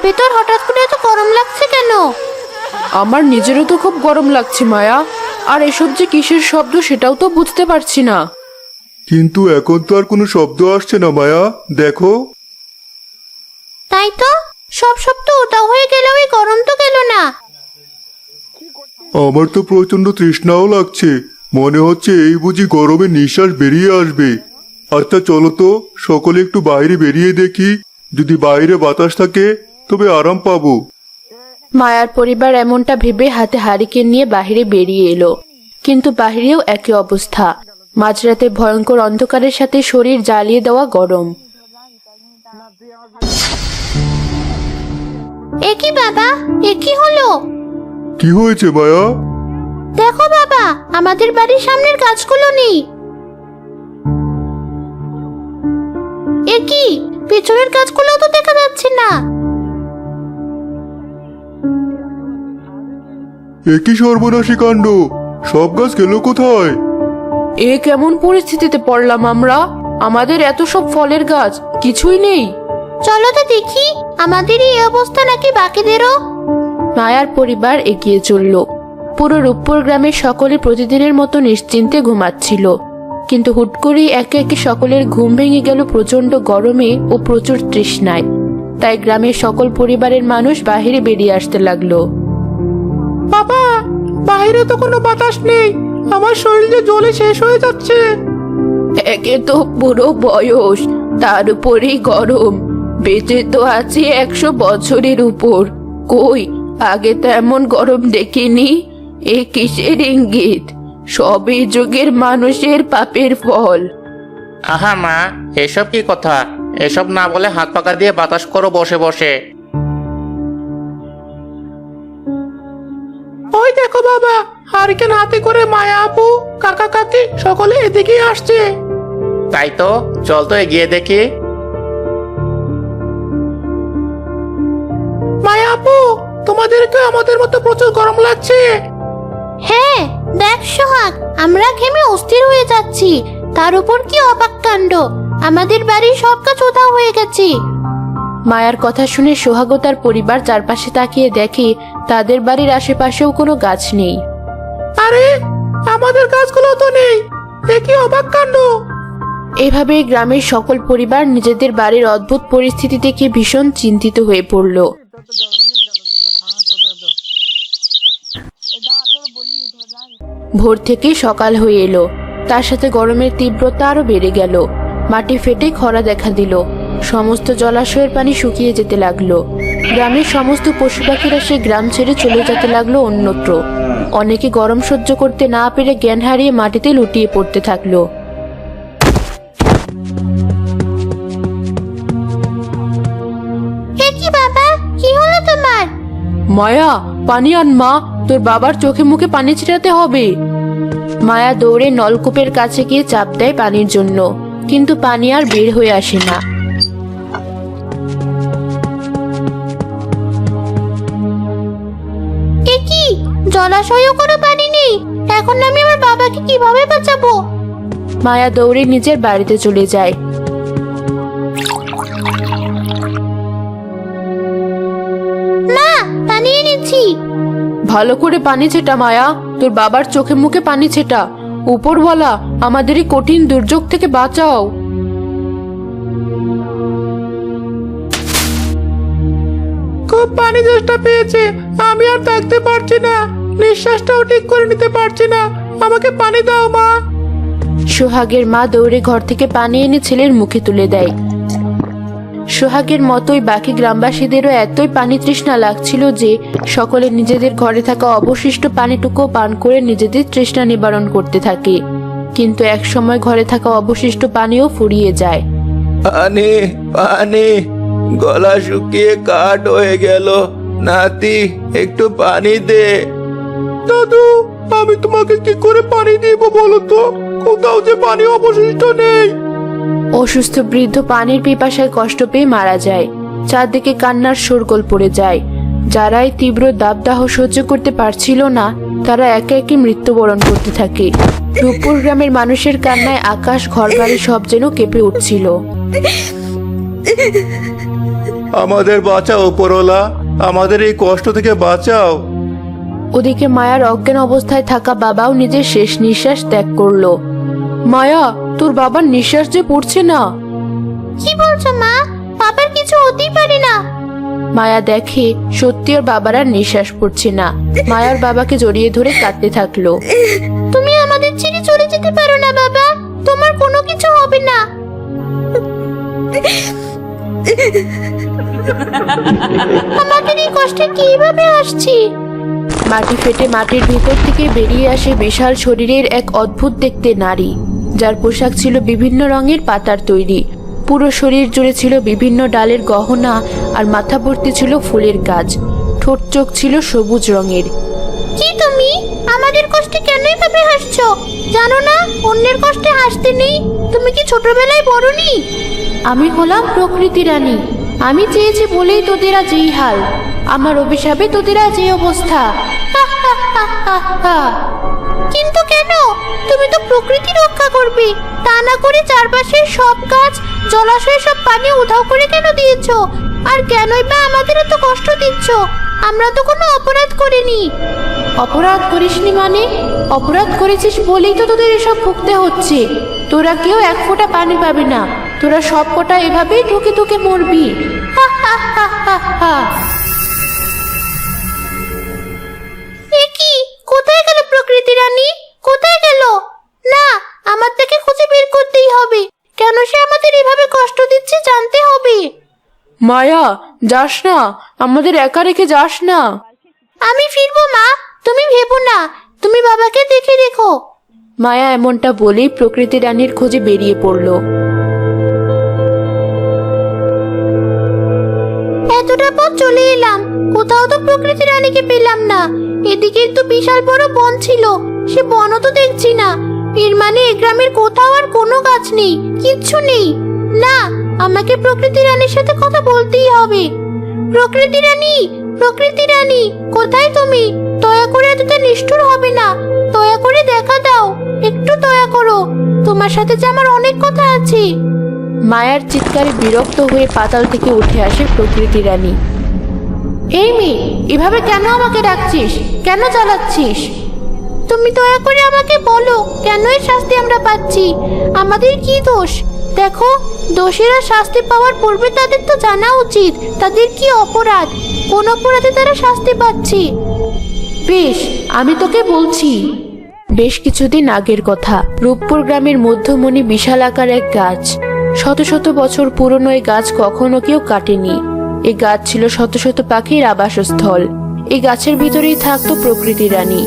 ভেতর হঠাৎ করে এত গরম লাগছে কেন? আমার নিজেরও তো খুব গরম লাগছে মায়া। আর এসব যে কিসের শব্দ সেটাও তো বুঝতে পারছি না। কিন্তু এখন তো আর কোনো শব্দ আসছে না মায়া, দেখো। তাই তো, সব শব্দ উধাও হয়ে গেলেও এই গরম তো গেল না। আমার তো প্রচন্ড তৃষ্ণাও লাগছে, মনে হচ্ছে এই বুঝি গরমে নিঃশ্বাস বেরিয়ে আসবে। আচ্ছা চলো তো সকলে একটু বাইরে বেরিয়ে দেখি, যদি বাইরে বাতাস থাকে তবে আরাম পাবো। মায়ার পরিবার এমনটা ভেবে হাতে হারিকেন নিয়ে বাহিরে বেরিয়ে এলো, কিন্তু বাহিরেও একই অবস্থা। মাঝরাতে ভয়ঙ্কর অন্ধকারের সাথে শরীর জ্বালিয়ে দেওয়া গরম। এ কি বাবা, এ কি হলো? কি হয়েছে মায়া? দেখো বাবা, আমাদের বাড়ির সামনের গাছগুলো নেই। এ কি, পেছনের গাছগুলো তো দেখা যাচ্ছে না। একই সর্বনাশী কাণ্ড, সব গাছ গেল কোথায়? এ কেমন পরিস্থিতিতে পড়লাম আমরা? আমাদের এত সব ফলের গাছ কিছুই নেই। চলো তো দেখি, আমাদের এই অবস্থা নাকি বাকিদেরও। মায়ার পরিবার এগিয়ে চলল। পুরো রূপপুর গ্রামের সকলে প্রতিদিনের মতো নিশ্চিন্তে ঘুমাচ্ছিল, কিন্তু হুট করেই একে একে সকলের ঘুম ভেঙে গেল প্রচন্ড গরমে ও প্রচুর তৃষ্ণায়। তাই গ্রামের সকল পরিবারের মানুষ বাইরে বেরিয়ে আসতে লাগলো। বাবা, বাইরে তো কোনো বাতাস নেই, আমার শরীরে জ্বলে শেষ হয়ে যাচ্ছে। একে তো পুরো বয়স, তার উপরেই গরম। বেঁচে তো আছি 100 বছরের উপর, কই আগে তো এমন গরম দেখিনি। এ কিসের ইঙ্গিত? সবই যুগের মানুষের পাপের ফল। আহা মা, এসব কি কথা? এসব না বলে হাত পাকা দিয়ে বাতাস করো বসে বসে। ওই দেখো বাবা, হারিকেন হাতে করে মায়া আপু, কাকা কাকি সকলে এদিকে আসছে। তাই তো, চল তো এগিয়ে দেখি। মায়া আপু, তোমাদেরকে আমাদের মতো প্রচুর গরম লাগছে? হ্যাঁ দেখ সোহাগ, আমরা ঘেমে অস্থির হয়ে যাচ্ছি। তার উপর কি অবাক কাণ্ড, আমাদের বাড়ির সব গাছ উধাও হয়ে গেছে। মায়ার কথা শুনে সোহাগ ও তার পরিবার চারপাশে তাকিয়ে দেখে তাদের বাড়ির আশেপাশেও কোনো গাছ নেই। আরে, আমাদের গাছগুলো তো নেই, এ কি অবাক কাণ্ড! এভাবে গ্রামের সকল পরিবার নিজেদের বাড়ির অদ্ভুত পরিস্থিতি দেখে ভীষণ চিন্তিত হয়ে পড়ল। ভোর থেকে সকাল হয়ে এলো, তার সাথে গরমের তীব্রতা আরো বেড়ে গেল। মাটি ফেটে খরা দেখা দিল, সমস্ত জলাশয়ের পানি শুকিয়ে যেতে লাগলো। গ্রামের সমস্ত পশু পাখিরা সে গ্রাম ছেড়ে চলে যেতে লাগলো অন্যত্র। অনেকে গরম সহ্য করতে না পেরে জ্ঞান হারিয়ে মাটিতে লুটিয়ে পড়তে থাকলো। এ কি বাবা, কি হলো তোমার? মায়া, পানি আন মা, তোর বাবার চোখে মুখে পানি ছিটাতে হবে। মায়া দৌড়ে নলকূপের কাছে গিয়ে চাপ দেয় পানির জন্য, কিন্তু পানি আর বের হয়ে আসে না। এ কি, জলাশয়েও কোনো পানি নেই, এখন আমি আমার বাবাকে কিভাবে বাঁচাবো? মায়া দৌড়ে নিজের বাড়িতে চলে যায়। মা, পানি এনেছি। ভালো করে পানি ছেটা মায়া, তোর বাবার চোখে মুখে পানি ছেটা। উপরওয়ালা, আমাদের এই কঠিন দুর্যোগ থেকে বাঁচাও। খুব পানি চেষ্টা পেয়েছে, আমি আর থাকতে পারছি না, নিঃশ্বাসটাও ঠিক করে নিতে পারছি না, আমাকে পানি দাও মা। সোহাগের মা দৌড়ে ঘর থেকে পানি এনে ছেলের মুখে তুলে দেয়। সোহাগের মতোই বাকি গ্রামবাসীদেরও এতই পানি তৃষ্ণা লাগছিল যে সকলে নিজেদের ঘরে থাকা অবশিষ্ট পানিটুকু পান করে নিজেদের তৃষ্ণা নিবারণ করতে থাকে। কিন্তু এক সময় ঘরে থাকা অবশিষ্ট পানিও ফুরিয়ে যায়। পানি, পানি, গলা শুকিয়ে কাঠ হয়ে গেল। নাতি, একটু পানি দে। দাদু, আমি তোমাকে কি করে পানি দিব বলো তো? কোথাও যে পানি অবশিষ্ট নেই। অসুস্থ বৃদ্ধ পানির পিপাসায় কষ্ট পেয়ে মারা যায়। চারদিকে কান্নার শোরগোল পড়ে যায়। যারা এই তীব্র দাবদাহ সহ্য করতে পারছিল না, তারা একে একে মৃত্যুবরণ করতে থাকে। রূপপুর গ্রামের মানুষের কান্নায় আকাশ, ঘরবাড়ি সব যেন কেঁপে উঠছিল। আমাদের বাঁচাও উপরওয়ালা, আমাদের এই কষ্ট থেকে বাঁচাও। ওদিকে মায়ার অজ্ঞান অবস্থায় থাকা বাবাও নিজের শেষ নিঃশ্বাস ত্যাগ করলো। মায়া, তোর বাবার নিঃশ্বাস যে পড়ছে না। কি বলছো মা? বাবার কিছু হতেই পারে না। মায়া দেখে সত্যি ওর বাবার আর নিঃশ্বাস পড়ছে না। মায়ার বাবাকে জড়িয়ে ধরে কাঁদতে থাকলো। তুমি আমাদের ছেড়ে চলে যেতে পারো না বাবা, তোমার কোনো কিছু হবে না। আমাদের এই কষ্টে কিভাবে আসছি? মাটি ফেটে মাটির ভিতর থেকে বেরিয়ে আসে বিশাল শরীরের এক অদ্ভুত দেখতে নারী, যার পোশাক ছিল বিভিন্ন রঙের পাতার তৈরি। পুরো শরীর জুড়ে ছিল বিভিন্ন ডালের গহনা, আর মাথা ভর্তি ছিল ফুলের গাছ। ঠোঁট চোখ ছিল সবুজ রঙের। কি তুমি আমাদের কষ্টে কেন এভাবে হাসছো? জানো না অন্যের কষ্টে হাসতে নেই? তুমি কি ছোটবেলায় বড়নি? আমি হলাম প্রকৃতি রানী। আমি চেয়েছি বলেই তোদের আজ এই হাল। আমার অভিশাপে তোদের আজ এই অবস্থা। কিন্তু কেন? তুমি তো প্রকৃতি রক্ষা করবে, তা না করে চারপাশের সব গাছ জলাশয়ে সব পানি উধাও করে কেন দিয়েছো? আর কেনই বা আমাদের এত কষ্ট দিচ্ছ? আমরা তো কোনো অপরাধ করিনি। অপরাধ করিসনি মানে? অপরাধ করেছিস বলেই তো তোদের এসব ভুগতে হচ্ছে। তোরা কেউ এক ফোঁটা পানি পাবি না। তোরা সব কটা এভাবেই ধুকে ধুকে মরবি। এ কি? কোথায় গেল প্রকৃতি রানী? কোথায় গেল? না, আমার তাকে খুঁজে বের করতেই হবে। কেন সে আমাদের এভাবে কষ্ট দিচ্ছে জানতে হবে। মায়া, যাস না, আমাদের একা রেখে যাস না। আমি ফিরবো মা, তুমি ভেবো না। তুমি বাবাকে দেখে রেখো। মায়া এমনটা বলেই প্রকৃতি রানীর খোঁজে বেরিয়ে পড়ল। এতটা পথ চলে এলাম, কোথাও তো প্রকৃতি রানীকে পেলাম না। এদিকে তো বিশাল বড় বন ছিল, সে বনও তো দেখছি না। এর মানে এই গ্রামের কোথাও আর কোনো গাছ নেই, কিচ্ছু নেই। না, আমাকে প্রকৃতি রানীর সাথে কথা বলতেই হবে। প্রকৃতি রানী, প্রকৃতি রানী, কোথায় তুমি? দয়া করে এতটা নিষ্ঠুর হবে না, দয়া করে দেখা দাও, একটু দয়া করো। তোমার সাথে যে আমার অনেক কথা আছে। মায়ার চিৎকারে বিরক্ত হয়ে পাতাল থেকে উঠে আসে প্রকৃতি রানী। এই মেয়ে, এভাবে কেন আমাকে ডাকছিস? কেন জ্বালাচ্ছিস? তুমি দয়া করে আমাকে বলো, কেন এর শাস্তি আমরা পাচ্ছি? আমাদের কি দোষ? দেখো, দোষীরা শাস্তি পাওয়ার পূর্বে তাদের তো জানা উচিত তাদের কি অপরাধ, কোন অপরাধে তারা শাস্তি পাচ্ছে। বেশ, আমি তোকে বলছি। বেশ কিছুদিন আগের কথা। রূপপুর গ্রামের মধ্যমণি বিশাল আকার এক গাছ। শত শত বছর পুরনো এই গাছ কখনো কেউ কাটেনি। এই গাছ ছিল শত শত পাখির আবাসস্থল। এই গাছের ভিতরেই থাকতো প্রকৃতি রানী।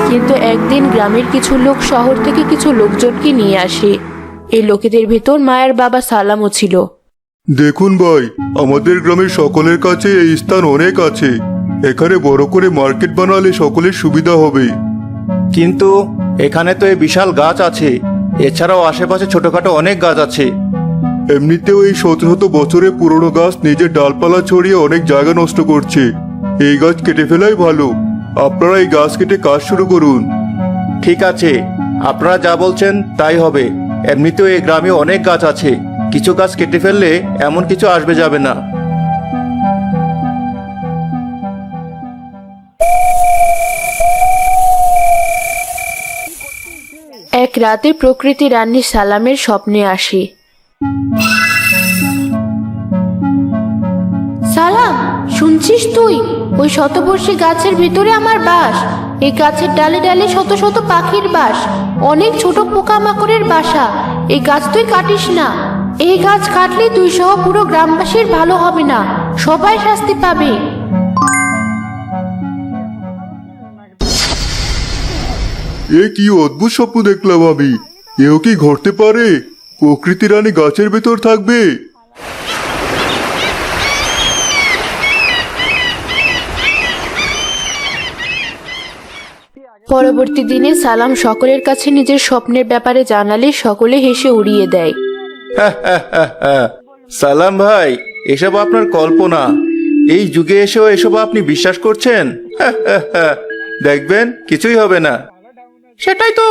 কিন্তু একদিন গ্রামের কিছু লোক শহর থেকে কিছু লোকজনকে নিয়ে আসে। এই লোকেদের ভিতর মায়ের বাবা সালামও ছিল। দেখুন ভাই, আমাদের গ্রামের সকলের কাছে এই স্থান অনেক আছে। এখানে বড় করে মার্কেট বানালে সকলের সুবিধা হবে। কিন্তু এখানে তো এই বিশাল গাছ আছে, এছাড়াও আশেপাশে ছোটখাটো অনেক গাছ আছে। এমনিতেও এই শত শত বছরের পুরনো গাছ নিজের ডালপালা ছড়িয়ে অনেক জায়গা নষ্ট করছে। এই গাছ কেটে ফেলাই ভালো। আপনারা এই গাছ কেটে কাজ শুরু করুন। ঠিক আছে, আপনারা যা বলছেন তাই হবে। এমনিতেও এই গ্রামে অনেক গাছ আছে, কিছু গাছ কেটে ফেললে এমন কিছু আসবে যাবে না। এক রাতে প্রকৃতি রানী সালামের স্বপ্নে আসে। সালাম, শুনছিস তুই? ওই শতবর্ষী গাছের ভিতরে আমার বাস। এই গাছের ডালে ডালে শত শত পাখির বাস, অনেক ছোট পোকামাকড়ের বাসা। এই গাছ তুই কাটিস না। এই গাছ কাটলে তুই সহ পুরো গ্রামবাসীর ভালো হবে না, সবাই শাস্তি পাবে। এ কি অদ্ভুত স্বপ্ন দেখলাম আমি। এও কি ঘটতে পারে? প্রকৃতি রানী গাছের ভেতর থাকবে? পরবর্তী দিনে সালাম সকলের কাছে নিজের স্বপ্নের ব্যাপারে জানালে সকলে হেসে উড়িয়ে দেয়। সালাম ভাই, এসব আপনার কল্পনা। এই যুগে এসেও এসব আপনি বিশ্বাস করছেন? দেখবেন কিছুই হবে না। সেটাই তো,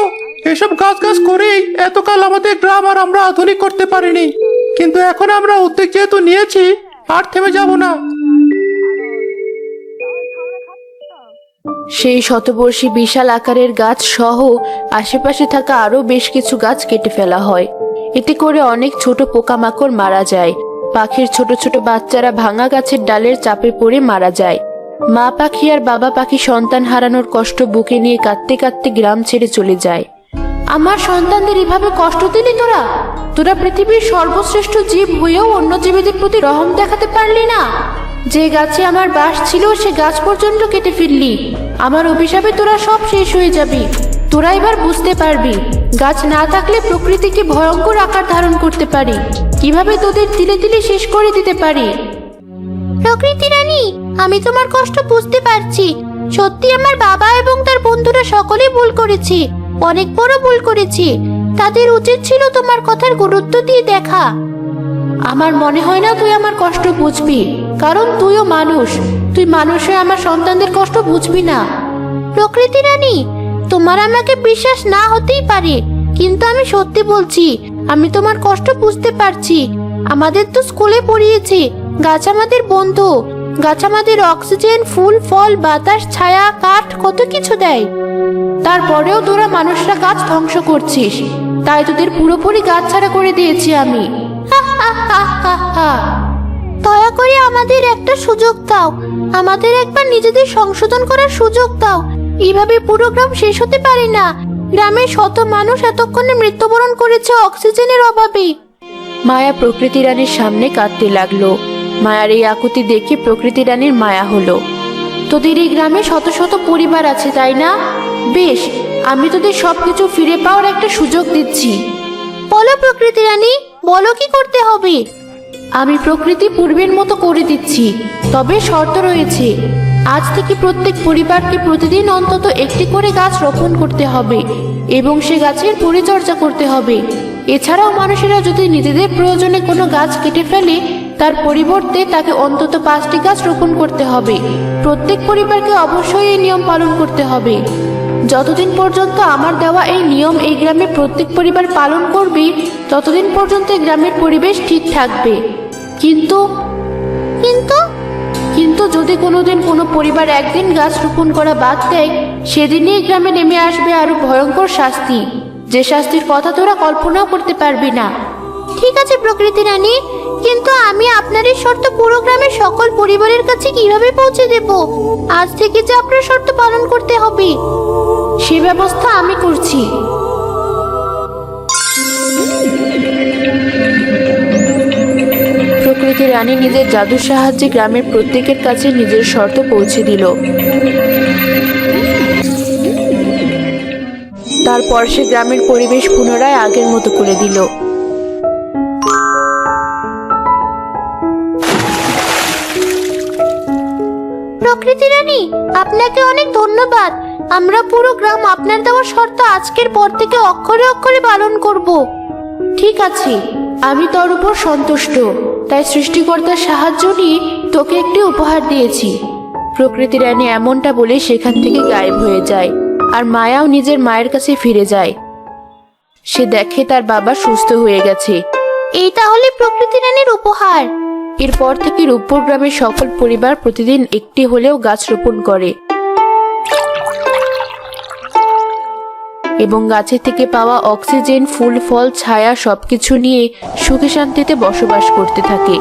এসব গাছ গাছ করেই এতকাল আমাদের গ্রাম আর আমরা আধুনিক করতে পারিনি। কিন্তু এখন আমরা উদ্যোগ যেহেতু নিয়েছি আর থেমে যাব না। সেই শতবর্ষী বিশাল আকারের গাছ সহ আশেপাশে থাকা আরো বেশ কিছু গাছ কেটে ফেলা হয়। এতে করে অনেক ছোট পোকামাকড় মারা যায়। পাখির ছোট ছোট বাচ্চারা ভাঙা গাছের ডালের চাপে পড়ে মারা যায়। মা পাখি আর বাবা পাখি সন্তান হারানোর কষ্ট বুকে নিয়ে কাঁদতে কাঁদতে গ্রাম ছেড়ে চলে যায়। আমার সন্তানদের এভাবে কষ্ট দিলি তোরা? তোরা পৃথিবীর সর্বশ্রেষ্ঠ জীব হয়েও অন্য জীবীদের প্রতি রহম দেখাতে পারলি না। যে গাছে আমার বাস ছিল সে গাছ পর্যন্ত কেটে ফেললি। আমার অভিশাপে তোরা সব শেষ হয়ে যাবি। তোরা এবার বুঝতে পারবি গাছ না থাকলে প্রকৃতিকে ভয়ঙ্কর আকার ধারণ করতে পারি, কিভাবে তোদের তিলে তিলে শেষ করে দিতে পারি। প্রকৃতি রানী, আমি তোমার কষ্ট বুঝতে পারছি। সত্যি আমার বাবা এবং তার বন্ধুরা সকলেই ভুল করেছে, অনেক বড় ভুল করেছে। তাদের উচিত ছিল তোমার কথার গুরুত্ব দিয়ে দেখা। আমার মনে হয় না তুই আমার কষ্ট বুঝবি, কারণ তুইও মানুষ। তুই মানুষ হয়ে আমার সন্তানদের কষ্ট বুঝবি না। প্রকৃতি রানী, তোমার আমাকে বিশ্বাস না হতেই পারে, কিন্তু আমি সত্যি বলছি, আমি তোমার কষ্ট বুঝতে পারছি। আমাদের তো স্কুলে পড়িয়েছে গাছ আমাদের বন্ধু। গাছ আমাদের অক্সিজেন, ফুল, ফল, বাতাস, ছায়া, কাঠ, কত কিছু দেয়। তারপরেও তোরা মানুষরা গাছ ধ্বংস করছিস, তাই তোদের পুরোপুরি গাছ ছাড়া করে দিয়েছি আমি। দয়া করে আমাদের একটা সুযোগ দাও, আমাদের একবার নিজেদের সংশোধন করার সুযোগ দাও। এভাবে পুরো গ্রাম শেষ হতে পারে না। গ্রামের শত মানুষ এতক্ষণে মৃত্যুবরণ করেছে অক্সিজেনের অভাবে। মায়া প্রকৃতি রানীর সামনে কাঁদতে লাগলো। মায়ার এই আকুতি দেখে প্রকৃতি রানীর মায়া হলো। তোদের এই গ্রামে শত শত পরিবার আছে, তাই না? বেশ, আমি তোদের সবকিছু ফিরে পাওয়ার একটা সুযোগ দিচ্ছি। বলো প্রকৃতি রানী, বলো কি করতে হবে। আমি প্রকৃতি পূর্বের মতো করে দিচ্ছি, তবে শর্ত রয়েছে। আজ থেকে প্রত্যেক পরিবারকে প্রতিদিন অন্তত একটি করে গাছ রোপণ করতে হবে এবং সে গাছের পরিচর্যা করতে হবে। এছাড়াও মানুষেরা যদি নিজেদের প্রয়োজনে কোনো গাছ কেটে ফেলে, তার পরিবর্তে তাকে অন্তত 5টি গাছ রোপণ করতে হবে। প্রত্যেক পরিবারকে অবশ্যই এই নিয়ম পালন করতে হবে। যতদিন পর্যন্ত আমার দেওয়া এই নিয়ম এই গ্রামের প্রত্যেক পরিবার পালন করবে, ততদিন পর্যন্ত এই গ্রামের পরিবেশ ঠিক থাকবে। কিন্তু কিন্তু কিন্তু যদি কোনোদিন কোনো পরিবার একদিন গাছ রোপণ করা বাদ দেয়, সেদিনই গ্রামে নেমে আসবে আরো ভয়ঙ্কর শাস্তি, যে শাস্তির কথা তোরা কল্পনাও করতে পারবি না। ঠিক আছে প্রকৃতি রানী, কিন্তু আমি আপনার এই শর্ত পুরো গ্রামের সকল পরিবারের কাছে কিভাবে পৌঁছে দেব? আজ থেকে যে আপনার শর্ত পালন করতে হবে, সে ব্যবস্থা আমি করছি। প্রকৃতি রানী নিজের জাদুর সাহায্যে গ্রামের প্রত্যেকের কাছে নিজের শর্ত পৌঁছে দিল। তারপর সে গ্রামের পরিবেশ পুনরায় আগের মতো করে দিল। প্রকৃতি রানী, আপনাকে অনেক ধন্যবাদ। আমরা পুরো গ্রাম আপনার দেওয়া শর্ত আজকের পর থেকে অক্ষরে অক্ষরে পালন করব। ঠিক আছে, আমি তোর উপর সন্তুষ্ট, তাই সৃষ্টিকর্তার সাহায্য নিয়ে তোকে একটি উপহার দিয়েছি। প্রকৃতি রানী এমনটা বলে সেখান থেকে গায়েব হয়ে যায়, আর মায়াও নিজের মায়ের কাছে ফিরে যায়। সে দেখে তার বাবা সুস্থ হয়ে গেছে। এই তাহলে প্রকৃতি রানীর উপহার। এরপর থেকে রূপপুর গ্রামের সকল পরিবার প্রতিদিন একটি হলেও গাছ রোপণ করে এবং গাছের থেকে পাওয়া অক্সিজেন, ফুল, ফল, ছায়া সবকিছু নিয়ে সুখে শান্তিতে বসবাস করতে থাকে।